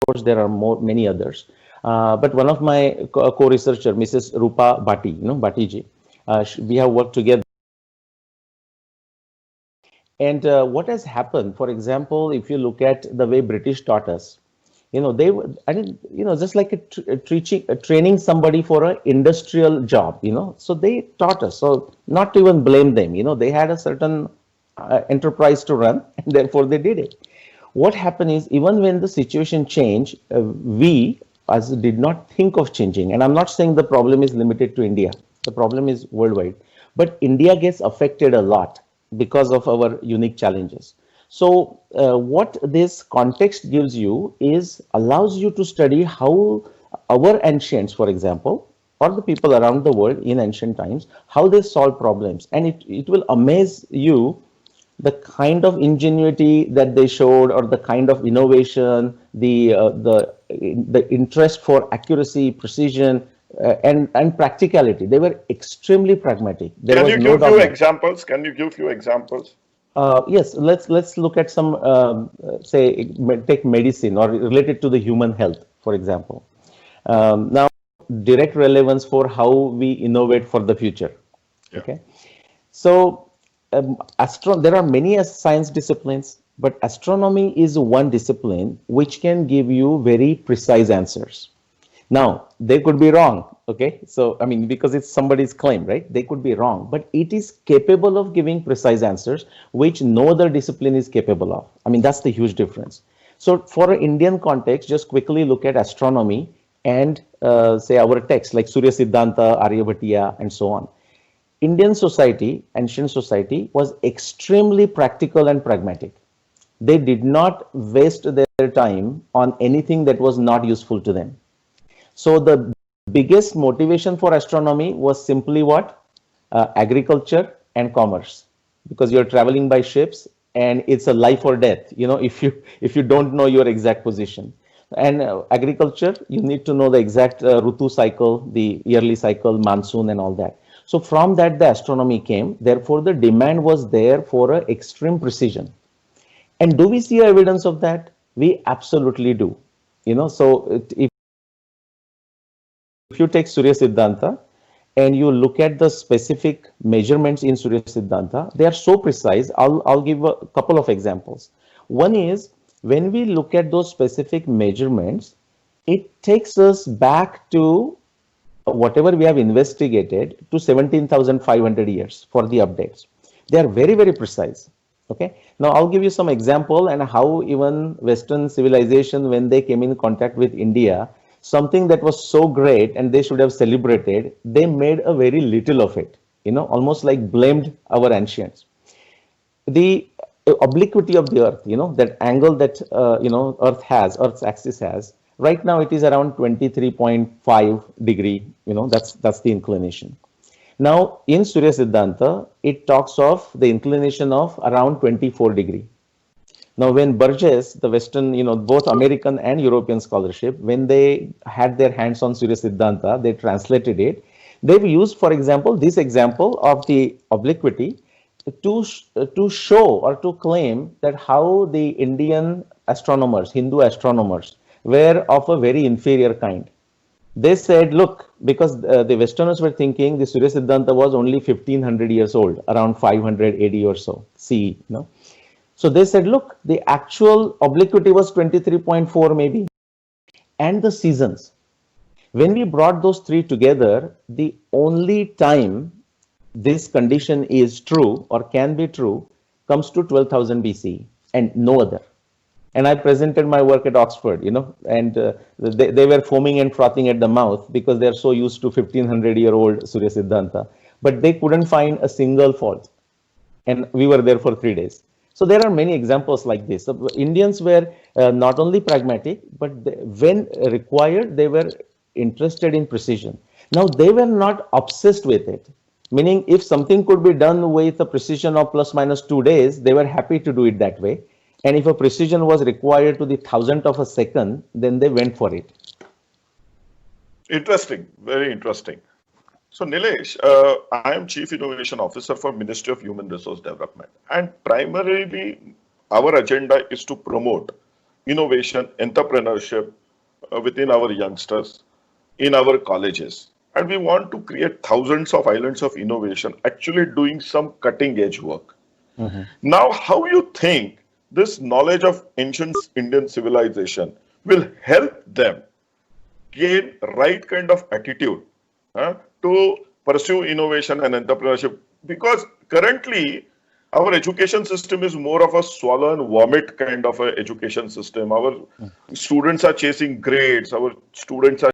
course, there are many others. But one of my co-researcher, Mrs. Rupa Bhati, Bhati ji, we have worked together. And what has happened, for example, if you look at the way British taught us, they were, I mean, just like training somebody for an industrial job, so they taught us. So not to even blame them, they had a certain enterprise to run, and therefore they did it. What happened is, even when the situation changed, we as did not think of changing. And I'm not saying the problem is limited to India. The problem is worldwide. But India gets affected a lot because of our unique challenges. So what this context gives you is allows you to study how our ancients, for example, or the people around the world in ancient times, how they solve problems. And it will amaze you the kind of ingenuity that they showed, or the kind of innovation, the interest for accuracy, precision, and practicality. They were extremely pragmatic. There Can was you no give few dogma. examples? Can you give few examples? Yes, let's look at some, say, take medicine or related to the human health, for example. Now, direct relevance for how we innovate for the future. Yeah. Okay, so there are many science disciplines, but astronomy is one discipline which can give you very precise answers. Now, they could be wrong, okay? So, I mean, because it's somebody's claim, right? They could be wrong, but it is capable of giving precise answers, which no other discipline is capable of. I mean, that's the huge difference. So, for an Indian context, just quickly look at astronomy and say our texts like Surya Siddhanta, Aryabhatiya, and so on. Indian society, ancient society, was extremely practical and pragmatic. They did not waste their time on anything that was not useful to them. So the biggest motivation for astronomy was simply what? Agriculture and commerce, because you're traveling by ships and it's a life or death, if you don't know your exact position. And agriculture, you need to know the exact Rutu cycle, the yearly cycle, monsoon, and all that. So from that, the astronomy came. Therefore, the demand was there for extreme precision. And do we see evidence of that? We absolutely do. So if you take Surya Siddhanta and you look at the specific measurements in Surya Siddhanta, they are so precise. I'll give a couple of examples. One is, when we look at those specific measurements, it takes us back to whatever we have investigated to 17,500 years for the updates. They are very, very precise. Okay. Now I'll give you some example and how even Western civilization, when they came in contact with India, something that was so great and they should have celebrated, they made a very little of it, almost like blamed our ancients. The obliquity of the earth, that angle that, Earth's axis has, right now it is around 23.5 degree, that's the inclination. Now, in Surya Siddhanta, it talks of the inclination of around 24 degree. Now, when Burgess, the Western, both American and European scholarship, when they had their hands on Surya Siddhanta, they translated it. They've used, for example, this example of the obliquity to show or to claim that how the Indian astronomers, Hindu astronomers, were of a very inferior kind. They said, look, because the Westerners were thinking the Surya Siddhanta was only 1500 years old, around 580 or so CE. So they said, look, the actual obliquity was 23.4 maybe, and the seasons. When we brought those three together, the only time this condition is true or can be true comes to 12,000 BC and no other. And I presented my work at Oxford, and they were foaming and frothing at the mouth because they're so used to 1500-year-old Surya Siddhanta, but they couldn't find a single fault. And we were there for 3 days. So there are many examples like this. So Indians were not only pragmatic, but when required, they were interested in precision. Now, they were not obsessed with it, meaning if something could be done with a precision of plus minus 2 days, they were happy to do it that way. And if a precision was required to the thousandth of a second, then they went for it. Interesting, very interesting. So Nilesh, I am Chief Innovation Officer for Ministry of Human Resource Development, and primarily our agenda is to promote innovation, entrepreneurship within our youngsters in our colleges. And we want to create thousands of islands of innovation, actually doing some cutting edge work. Now, how you think this knowledge of ancient Indian civilization will help them gain right kind of attitude to pursue innovation and entrepreneurship? Because currently our education system is more of a swallow and vomit kind of a education system. Our students are chasing grades, our students are